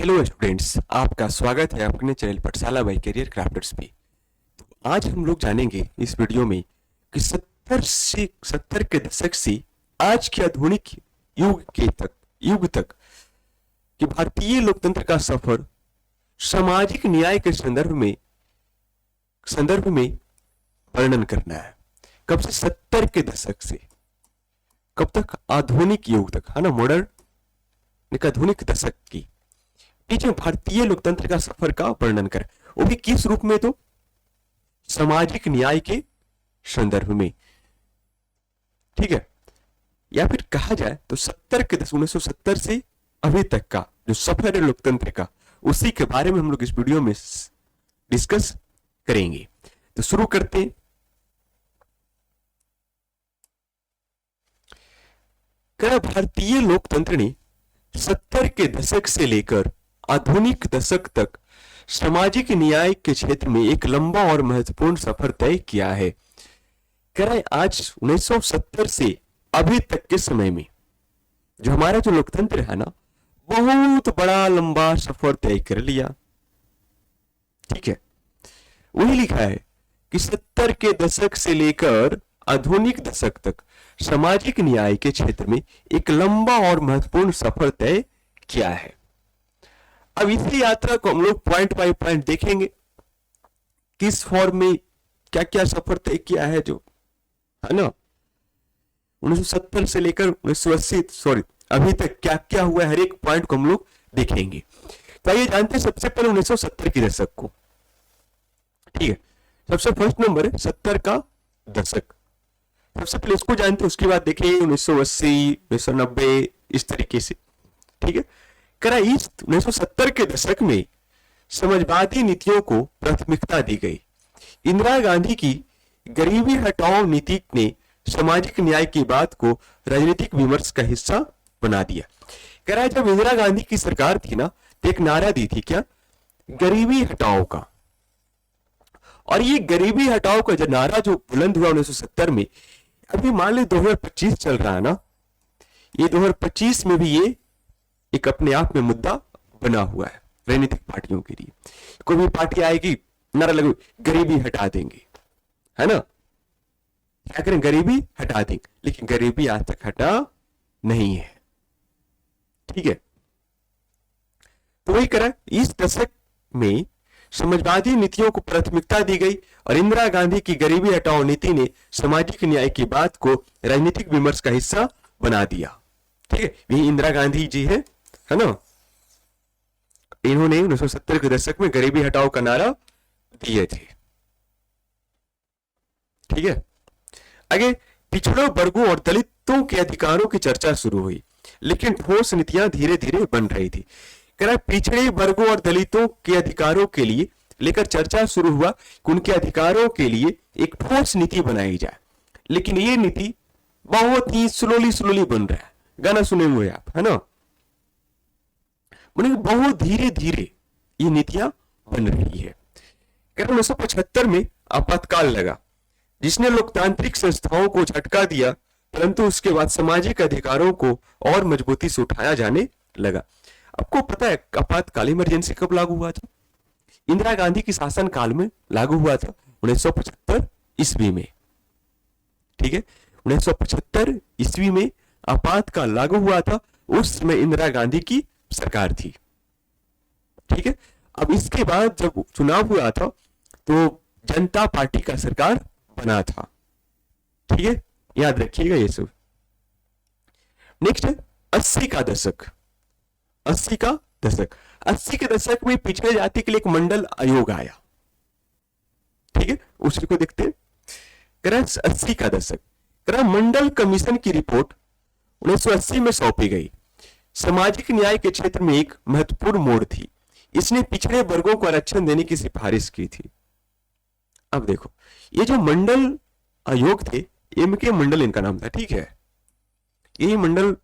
Hello students, आपका स्वागत है अपने चैनल पाठशाला बाय करियर क्राफ्टर्स पे। तो आज हम लोग जानेंगे इस वीडियो में कि 70 के दशक से आज के आधुनिक युग तक कि भारतीय लोकतंत्र का सफर सामाजिक न्याय के संदर्भ में वर्णन करना है। कब से 70 के दशक से कब तक? आधुनिक युग तक, है ना, मॉडर्न आधुनिक दशक की बीच में भारतीय लोकतंत्र का सफर का वर्णन करें, वो भी किस रूप में? तो सामाजिक न्याय के संदर्भ में, ठीक है। या फिर कहा जाए तो 1970 से अभी तक का जो सफर है लोकतंत्र का, उसी के बारे में हम लोग इस वीडियो में डिस्कस करेंगे। तो शुरू करते हैं। भारतीय लोकतंत्र ने 70 के दशक से लेकर आधुनिक दशक तक सामाजिक न्याय के क्षेत्र में एक लंबा और महत्वपूर्ण सफर तय किया है। आज 1970 से अभी तक के समय में जो हमारा जो लोकतंत्र है ना, बहुत बड़ा लंबा सफर तय कर लिया, ठीक है। वही लिखा है कि 70 के दशक से लेकर आधुनिक दशक तक सामाजिक न्याय के क्षेत्र में एक लंबा और महत्वपूर्ण सफर तय किया है। अब इसी यात्रा को हम लोग पॉइंट बाय पॉइंट देखेंगे, किस फॉर्म में क्या क्या सफर तय किया है, जो है ना 1970 से लेकर 1980 अभी तक क्या क्या हुआ है, हर एक पॉइंट को हम लोग देखेंगे। तो आइए जानते हैं सबसे पहले 1970 के दशक को, ठीक है। सबसे फर्स्ट नंबर है 70 का दशक। सबसे पहले इसको जानते हैं, उसके बाद देखिए 1980, 1990, इस तरीके से, ठीक है। इस 1970 के दशक में समाजवादी नीतियों को प्राथमिकता दी गई। इंदिरा गांधी की गरीबी हटाओ नीति ने सामाजिक न्याय की बात को राजनीतिक विमर्श का हिस्सा बना दिया। जब इंदिरा गांधी की सरकार थी ना, तो एक नारा दी थी, क्या? गरीबी हटाओ का। और ये गरीबी हटाओ का जो नारा जो बुलंद हुआ 1970 में, अभी मान ली 2025 चल रहा है ना, ये 2025 में भी ये एक अपने आप में मुद्दा बना हुआ है राजनीतिक पार्टियों के लिए। कोई भी पार्टी आएगी, नारा लगो गरीबी हटा देंगे, है ना, क्या करें, गरीबी हटा देंगे, लेकिन गरीबी आज तक हटा नहीं है, ठीक है। तो वही करा, इस दशक में समाजवादी नीतियों को प्राथमिकता दी गई और इंदिरा गांधी की गरीबी हटाओ नीति ने सामाजिक न्याय की बात को राजनीतिक विमर्श का हिस्सा बना दिया, ठीक है। यही इंदिरा गांधी जी है ना, इन्होंने 1970 के दशक में गरीबी हटाओ का नारा दिए थे, ठीक है। आगे पिछड़ों वर्गों और दलितों के अधिकारों की चर्चा शुरू हुई, लेकिन ठोस नीतियां धीरे धीरे बन रही थी। पिछड़े वर्गों और दलितों के अधिकारों के लिए लेकर चर्चा शुरू हुआ कि उनके अधिकारों के लिए एक ठोस नीति बनाई जाए, लेकिन ये नीति बहुत ही स्लोली बन रहा है। गाना सुने हुए आप, है ना, बहुत धीरे धीरे ये नीतियां बन रही है। 1975 में आपातकाल लगा, जिसने लोकतांत्रिक संस्थाओं को झटका दिया, परंतु उसके बाद सामाजिक अधिकारों को और मजबूती से उठाया जाने लगा। आपको पता है आपातकाल इमरजेंसी कब लागू हुआ था? इंदिरा गांधी की शासन काल में लागू हुआ था 1975 ईस्वी में, ठीक है। 1975 ईस्वी में आपातकाल लागू हुआ था, उस समय इंदिरा गांधी की सरकार थी, ठीक है। अब इसके बाद जब चुनाव हुआ था तो जनता पार्टी का सरकार बना था, ठीक है, याद रखिएगा ये सब। नेक्स्ट है 80 का दशक। 80 का दशक, 80 के दशक में पिछड़े जाति के लिए एक मंडल आयोग आया, ठीक है, उसी को देखते हैं। 80 का दशक, मंडल कमीशन की रिपोर्ट 1980 में सौंपी गई। सामाजिक न्याय के क्षेत्र में एक महत्वपूर्ण मोड़ थी। इसने पिछड़े वर्गों को आरक्षण देने की सिफारिश की थी। अब देखो, ये जो मंडल आयोग थे, एमके मंडल इनका नाम था, ठीक है। यही मंडल,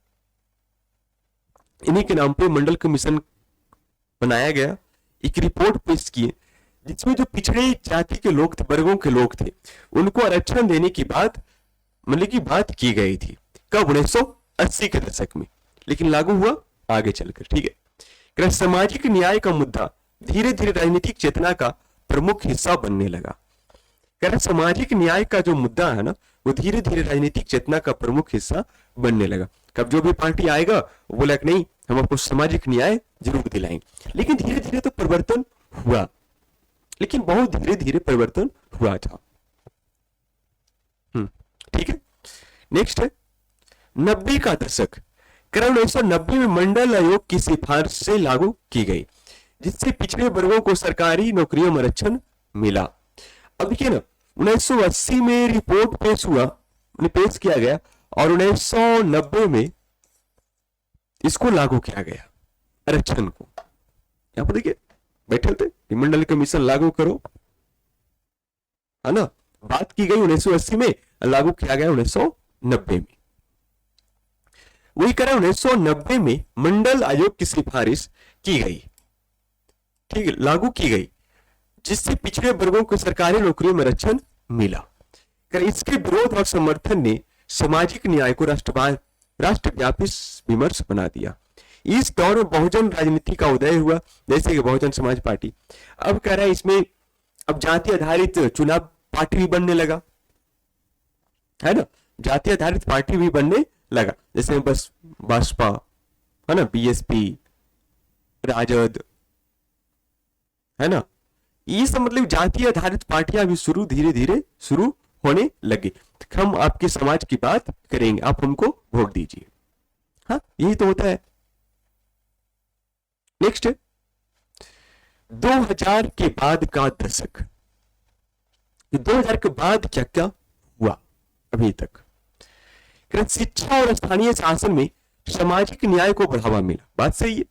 इन्हीं के नाम पे मंडल कमीशन बनाया गया, एक रिपोर्ट पेश की, जिसमें जो पिछड़े जाति के लोग थे, वर्गों के लोग थे, उनको आरक्षण देने की बात की गई थी। कब? 1980 के दशक में, लेकिन लागू हुआ आगे चलकर, ठीक है। कि सामाजिक न्याय का मुद्दा धीरे धीरे राजनीतिक चेतना का प्रमुख हिस्सा बनने लगा। कह सामाजिक न्याय का जो मुद्दा है ना, वो धीरे धीरे राजनीतिक चेतना का प्रमुख हिस्सा बनने लगा। कब जो भी पार्टी आएगा वो बोला कि नहीं, हम आपको सामाजिक न्याय जरूर दिलाएंगे। लेकिन धीरे धीरे तो परिवर्तन हुआ, लेकिन बहुत धीरे धीरे परिवर्तन हुआ था। ठीक है। नेक्स्ट है 90 का दशक। करीब 1990 में मंडल आयोग की सिफारिश से लागू की गई, जिससे पिछड़े वर्गों को सरकारी नौकरियों में आरक्षण मिला। अब देखिए ना, 1980 में रिपोर्ट पेश किया गया और 1990 में इसको लागू किया गया, आरक्षण को। यहां पर देखिए बैठे थे, मंडल कमीशन लागू करो, है ना। बात की गई 1980 में, लागू किया गया 1990 में। वही करें 1990 में मंडल आयोग की सिफारिश की गई, ठीक है, लागू की गई, जिससे पिछड़े वर्गों को सरकारी नौकरियों में आरक्षण मिला। इसके विरोध और समर्थन ने सामाजिक न्याय को राष्ट्रव्यापी विमर्श बना दिया। इस दौर में बहुजन राजनीति का उदय हुआ, जैसे कि बहुजन समाज पार्टी। अब कह रहा है इसमें अब जाति आधारित चुनाव पार्टी भी बनने लगा, है ना, जाति आधारित पार्टी भी बनने लगा, जैसे बस भाजपा, है ना, बीएसपी, राजद, है ना, ये सब मतलब जाति आधारित पार्टियां भी धीरे धीरे शुरू होने लगी। हम आपके समाज की बात करेंगे, आप हमको वोट दीजिए। हाँ, यही तो होता है। नेक्स्ट 2000 के बाद का दशक। 2000 के बाद क्या क्या हुआ अभी तक। शिक्षा और स्थानीय शासन में सामाजिक न्याय को बढ़ावा मिला, बात सही है।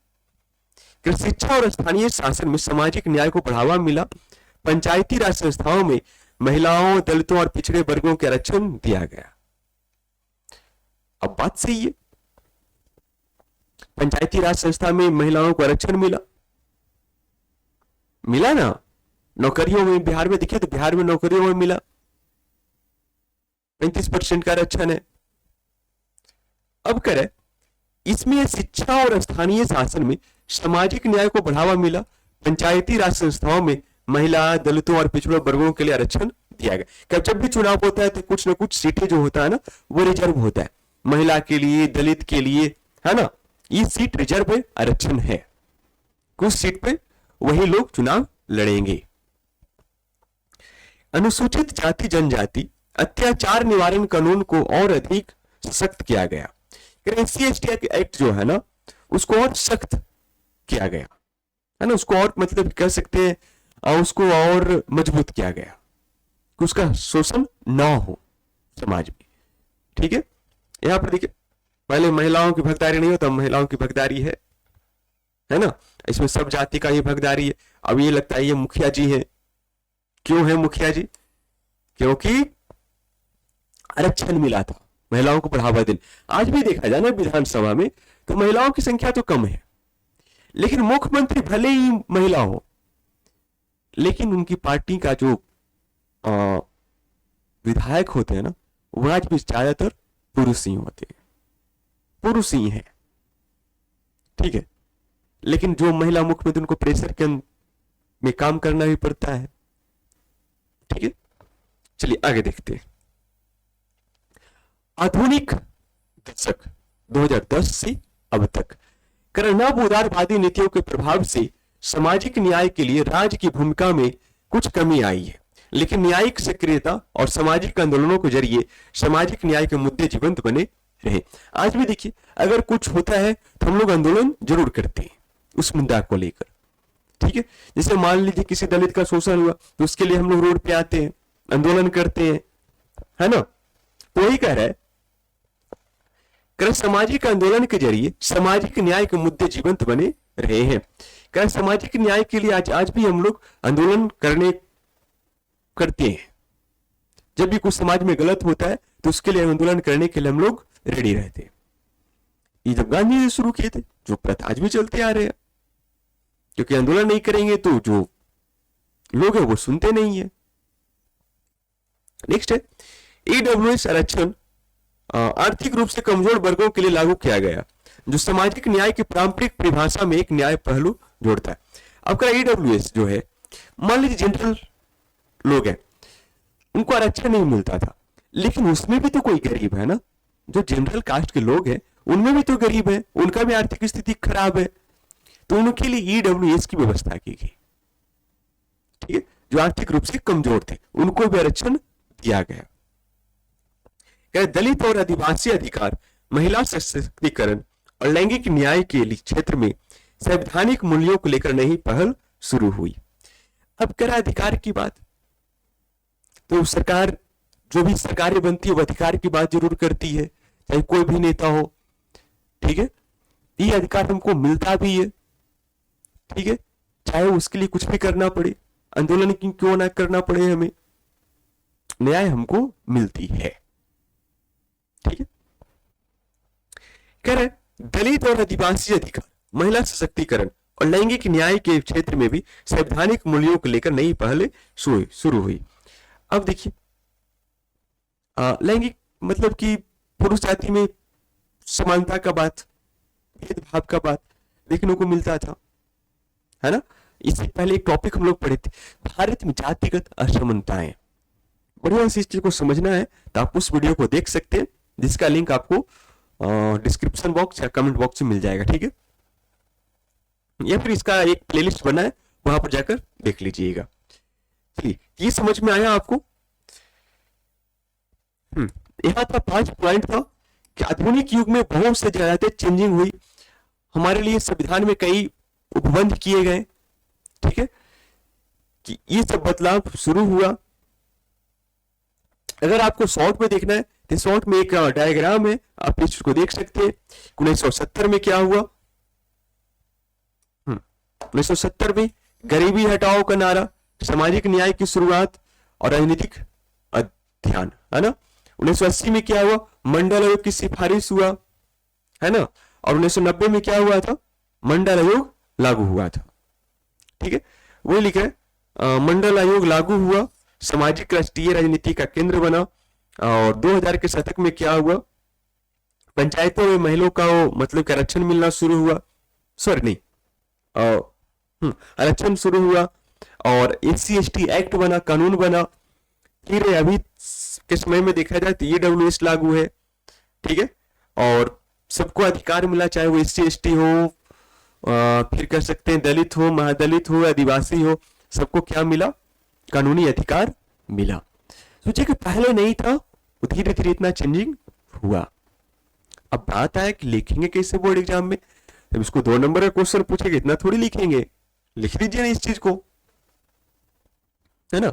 शिक्षा और स्थानीय शासन में सामाजिक न्याय को बढ़ावा मिला। पंचायती राज संस्थाओं में महिलाओं, दलितों और पिछड़े वर्गों के आरक्षण दिया गया। अब बात सही है, पंचायती राज संस्था में महिलाओं को आरक्षण मिला ना। नौकरियों में बिहार में देखिए तो बिहार में नौकरियों में मिला 35% का आरक्षण है। अब करें इसमें शिक्षा और स्थानीय शासन में सामाजिक न्याय को बढ़ावा मिला। पंचायती राज संस्थाओं में महिला, दलितों और पिछड़े वर्गों के लिए आरक्षण दिया गया। जब भी चुनाव होता है तो कुछ ना कुछ सीटें जो होता है ना, वो रिजर्व होता है, महिला के लिए, दलित के लिए, है ना। ये सीट रिजर्व है, आरक्षण है, कुछ सीट पे वही लोग चुनाव लड़ेंगे। अनुसूचित जाति जनजाति अत्याचार निवारण कानून को और अधिक सख्त किया गया। SC/ST एक्ट जो है ना, उसको और सख्त किया गया, है ना, उसको और मतलब कह सकते हैं उसको और मजबूत किया गया कि उसका शोषण ना हो समाज में। ठीक है, यहां पर देखिए पहले महिलाओं की भागीदारी नहीं होता, महिलाओं की भागीदारी है ना, इसमें सब जाति का ये भागीदारी है। अब ये लगता है ये मुखिया जी है। क्यों है मुखिया जी? क्योंकि आरक्षण मिला था, महिलाओं को बढ़ावा देने। आज भी देखा जाए ना विधानसभा में तो महिलाओं की संख्या तो कम है, लेकिन मुख्यमंत्री भले ही महिला हो, लेकिन उनकी पार्टी का जो विधायक होते हैं ना, वो आज भी ज्यादातर पुरुष ही होते हैं, पुरुष ही है। ठीक है, लेकिन जो महिला मुख्यमंत्री उनको प्रेशर के में काम करना भी पड़ता है। ठीक है, चलिए आगे देखते हैं। आधुनिक दशक 2010 से अब तक नव उदारवादी नीतियों के प्रभाव से सामाजिक न्याय के लिए राज्य की भूमिका में कुछ कमी आई है, लेकिन न्यायिक सक्रियता और सामाजिक आंदोलनों के जरिए सामाजिक न्याय के मुद्दे जीवंत बने रहे। आज भी देखिए अगर कुछ होता है तो हम लोग आंदोलन जरूर करते हैं उस मुद्दा को लेकर। ठीक है, जैसे मान लीजिए किसी दलित का शोषण हुआ तो उसके लिए हम लोग रोड पे आते हैं, आंदोलन करते हैं, है ना। तो वही कह रहा है सामाजिक आंदोलन के जरिए सामाजिक न्याय के मुद्दे जीवंत बने रहे हैं। सामाजिक न्याय के लिए आज भी हम लोग आंदोलन करते हैं। जब भी कुछ समाज में गलत होता है तो उसके लिए आंदोलन करने के लिए हम लोग रेडी रहते हैं। ये जब गांधी जी शुरू किए थे, जो प्रथा आज भी चलते आ रहे हैं, क्योंकि आंदोलन नहीं करेंगे तो जो लोग हैं वो सुनते नहीं है। नेक्स्ट है ईडब्ल्यूएस आरक्षण आर्थिक रूप से कमजोर वर्गों के लिए लागू किया गया। जो सामाजिक न्याय की पारंपरिक परिभाषा में एक न्याय पहलू जोड़ता है। अब क्या ईडब्ल्यूएस जो है, मान लीजिए जनरल लोग हैं, उनको आरक्षण नहीं मिलता था, लेकिन उसमें भी तो कोई गरीब है ना, जो जनरल कास्ट के लोग हैं उनमें भी तो गरीब है, उनका भी आर्थिक स्थिति खराब है, तो उनके लिए ईडब्ल्यूएस की व्यवस्था की गई। ठीक है, जो आर्थिक रूप से कमजोर थे उनको भी आरक्षण दिया गया। दलित और आदिवासी अधिकार, महिला सशक्तिकरण और लैंगिक न्याय के लिए क्षेत्र में संवैधानिक मूल्यों को लेकर नई पहल शुरू हुई। अब कह रहा अधिकार की बात, तो सरकार जो भी सरकारें बनती है वो अधिकार की बात जरूर करती है, चाहे कोई भी नेता हो। ठीक है, ये अधिकार हमको मिलता भी है। ठीक है, चाहे उसके लिए कुछ भी करना पड़े, आंदोलन क्यों ना करना पड़े, हमें न्याय हमको मिलती है। ठीक है, कह रहे दलित और आदिवासी अधिकार, महिला सशक्तिकरण और लैंगिक न्याय के क्षेत्र में भी संवैधानिक मूल्यों को लेकर नई पहल शुरू हुई। अब देखिए, लैंगिक मतलब कि पुरुष जाति में समानता का बात, भेदभाव का बात देखने को मिलता था, है ना। इससे पहले एक टॉपिक हम लोग पढ़े थे, भारत में जातिगत असमानताएं। बढ़िया से इस चीज को समझना है तो आप उस वीडियो को देख सकते हैं, जिसका लिंक आपको डिस्क्रिप्शन बॉक्स या कमेंट बॉक्स में मिल जाएगा। ठीक है, या फिर इसका एक प्लेलिस्ट बना है, वहां पर जाकर देख लीजिएगा। चलिए, ये समझ में आया आपको। यहाँ था 5 पॉइंट था कि आधुनिक युग में बहुत से ज्यादा चेंजिंग हुई, हमारे लिए संविधान में कई उपबंध किए गए। ठीक है, कि ये सब बदलाव शुरू हुआ। अगर आपको शॉर्ट में देखना है तो शॉर्ट में एक डायग्राम है, आप इसको देख सकते हैं। 1970 में क्या हुआ, 1970 में गरीबी हटाओ का नारा, सामाजिक न्याय की शुरुआत और राजनीतिक अध्ययन, है ना। 1980 में क्या हुआ, मंडल आयोग की सिफारिश हुआ, है ना। और 1990 में क्या हुआ था, मंडल आयोग लागू हुआ था। ठीक है, वो लिखा है मंडल आयोग लागू हुआ, सामाजिक राष्ट्रीय राजनीति का केंद्र बना। और 2000 के शतक में क्या हुआ, पंचायतों में महिलाओं का मतलब आरक्षण मिलना शुरू हुआ, सॉरी नहीं, आरक्षण शुरू हुआ और SC/ST एक्ट बना, कानून बना। फिर अभी के समय में देखा जाए तो ईडब्ल्यूएस लागू है। ठीक है, और सबको अधिकार मिला, चाहे वो SC/ST हो, फिर कह सकते हैं दलित हो, महादलित हो, आदिवासी हो, सबको क्या मिला, कानूनी अधिकार मिला। सोचिए कि पहले नहीं था, धीरे धीरे इतना चेंजिंग हुआ। अब बात आया कि लिखेंगे कैसे बोर्ड एग्जाम में, जब इसको 2 नंबर का क्वेश्चन पूछेगा इतना थोड़ी लिखेंगे, लिख दीजिए ना इस चीज को, है ना।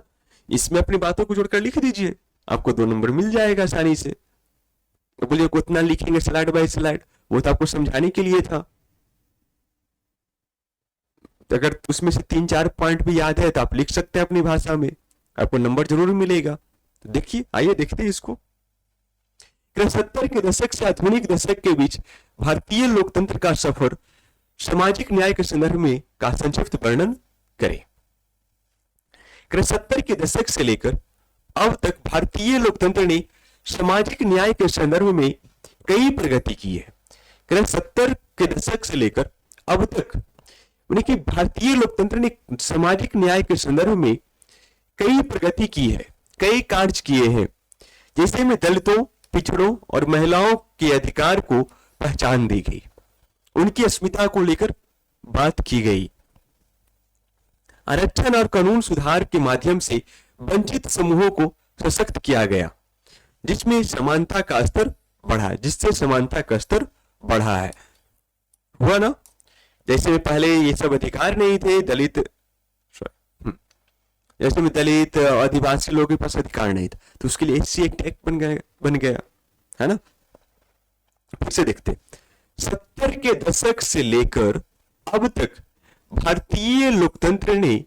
इसमें अपनी बातों को जोड़कर लिख दीजिए, आपको 2 नंबर मिल जाएगा आसानी से। तो बोलिए कितना लिखेंगे स्लाइड बाय स्लाइड, वो तो आपको समझाने के लिए था। तो अगर उसमें से 3-4 पॉइंट भी याद है तो आप लिख सकते हैं अपनी भाषा में, आपको नंबर जरूर मिलेगा। तो देखिए, आइए देखते हैं इसको। 70 के दशक से आधुनिक दशक के बीच भारतीय लोकतंत्र का सफर, सामाजिक न्याय के संदर्भ में का संक्षिप्त वर्णन करें। 70 के दशक से लेकर अब तक भारतीय लोकतंत्र ने सामाजिक न्याय के संदर्भ में कई प्रगति की है। 70 के दशक से लेकर अब तक कि भारतीय लोकतंत्र ने सामाजिक न्याय के संदर्भ में कई प्रगति की है, कई कार्य किए हैं। जैसे में दलितों, पिछड़ों और महिलाओं के अधिकार को पहचान दी गई, उनकी अस्मिता को लेकर बात की गई। आरक्षण और कानून सुधार के माध्यम से वंचित समूहों को सशक्त किया गया, जिसमें समानता का स्तर बढ़ा, जिससे समानता का स्तर बढ़ा है। हुआ ना, जैसे में पहले ये सब अधिकार नहीं थे, जैसे में दलित आदिवासी लोगों के पास अधिकार नहीं था, तो उसके लिए SC एक्ट बन गया, है ना। फिर से देखते, 70 के दशक से लेकर अब तक भारतीय लोकतंत्र ने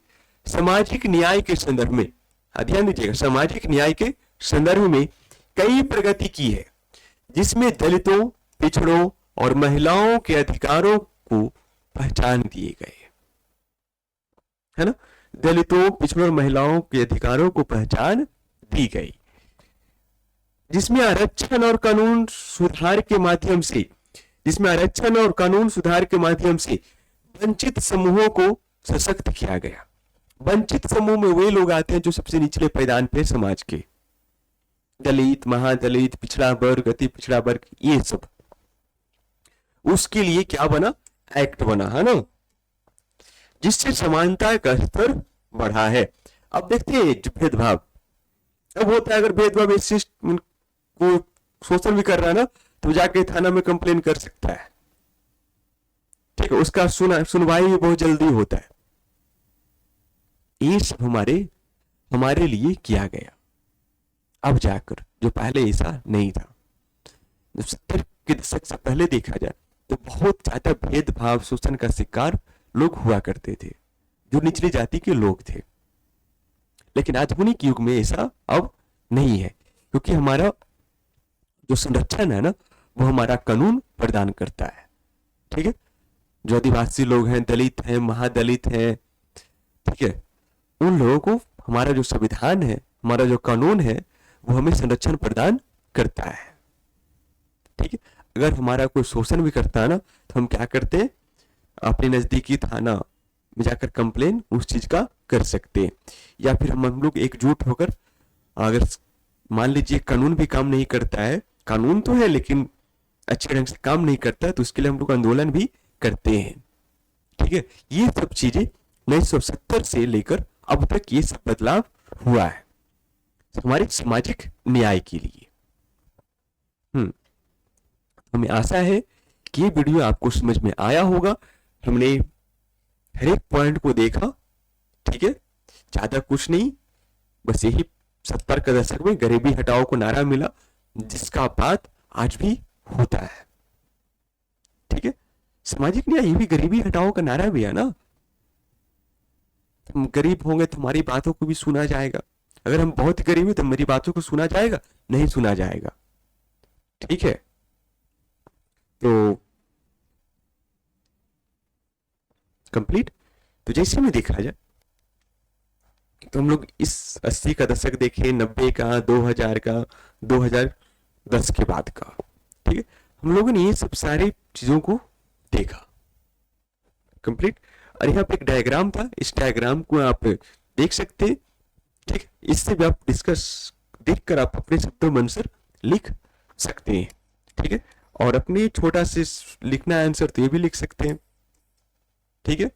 सामाजिक न्याय के संदर्भ में, ध्यान दीजिएगा, सामाजिक न्याय के संदर्भ में कई प्रगति की है, जिसमें दलितों, पिछड़ों और महिलाओं के अधिकारों को पहचान दिए गए, है ना। दलितों, पिछड़ों और महिलाओं के अधिकारों को पहचान दी गई, जिसमें आरक्षण और कानून सुधार के माध्यम से जिसमें आरक्षण और कानून सुधार के माध्यम से वंचित समूहों को सशक्त किया गया। वंचित समूह में वे लोग आते हैं जो सबसे निचले पायदान पे समाज के, दलित, महादलित, पिछड़ा वर्ग, अति पिछड़ा वर्ग, ये सब। उसके लिए क्या बना? एक्ट बना, है ना, जिससे समानता का स्तर बढ़ा है। अब देखते हैं जो भेदभाव अब होता है, अगर भेदभाव इस को शोषण भी कर रहा है ना, तो जाके थाना में कंप्लेन कर सकता है, ठीक है, उसका सुनवाई भी बहुत जल्दी होता है। ये सब हमारे लिए किया गया, अब जाकर, जो पहले ऐसा नहीं था। जब 70 के दशक से पहले देखा जाए तो बहुत ज्यादा भेदभाव, शोषण का शिकार लोग हुआ करते थे, जो निचली जाति के लोग थे। लेकिन आधुनिक युग में ऐसा अब नहीं है, क्योंकि हमारा जो संरक्षण है ना, वो हमारा कानून प्रदान करता है, ठीक है। जो आदिवासी लोग हैं, दलित हैं, महादलित हैं, ठीक है, उन लोगों को हमारा जो संविधान है, हमारा जो कानून है, वो हमें संरक्षण प्रदान करता है, ठीक है। अगर हमारा कोई शोषण भी करता है ना, तो हम क्या करते हैं, अपने नजदीकी थाना में जाकर कंप्लेन उस चीज का कर सकते हैं। या फिर हम लोग एकजुट होकर, अगर मान लीजिए कानून भी काम नहीं करता है, कानून तो है लेकिन अच्छे ढंग से काम नहीं करता है, तो उसके लिए हम लोग आंदोलन भी करते हैं, ठीक है। ये सब चीजें 1970 से लेकर अब तक ये सब बदलाव हुआ है हमारे सामाजिक न्याय के लिए। हमें आशा है कि ये वीडियो आपको समझ में आया होगा। हमने हर एक पॉइंट को देखा, ठीक है, ज्यादा कुछ नहीं, बस यही 70 के दशक में गरीबी हटाओ को नारा मिला, जिसका बात आज भी होता है, ठीक है। सामाजिक न्याय ये भी गरीबी हटाओ का नारा भी है ना। हम गरीब होंगे तो हमारी बातों को भी सुना जाएगा, अगर हम बहुत गरीब हैं तो मेरी बातों को सुना जाएगा? नहीं सुना जाएगा, ठीक है। तो कंप्लीट। तो जैसे में देखा जाए तो हम लोग इस 80 का दशक देखे, 90 का, 2000 का, 2010 के बाद का, ठीक है। हम लोगों ने ये सब सारी चीजों को देखा कंप्लीट। और यहाँ पे एक डायग्राम था, इस डायग्राम को आप देख सकते हैं, ठीक। इससे भी आप डिस्कस देखकर आप अपने शब्दों में आंसर लिख सकते हैं, ठीक है। और अपने छोटा से लिखना है आंसर तो ये भी लिख सकते हैं, ठीक है।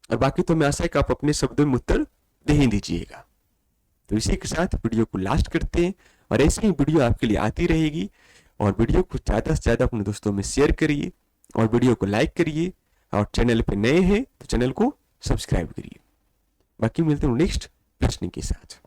और बाकी तो मैं आशा है कि आप अपने शब्दों में उत्तर दे ही दीजिएगा। तो इसी के साथ वीडियो को लास्ट करते हैं, और ऐसी ही वीडियो आपके लिए आती रहेगी। और वीडियो को ज़्यादा से ज़्यादा अपने दोस्तों में शेयर करिए, और वीडियो को लाइक करिए, और चैनल पे नए हैं तो चैनल को सब्सक्राइब करिए। बाकी मिलते हैं नेक्स्ट प्रश्न के साथ।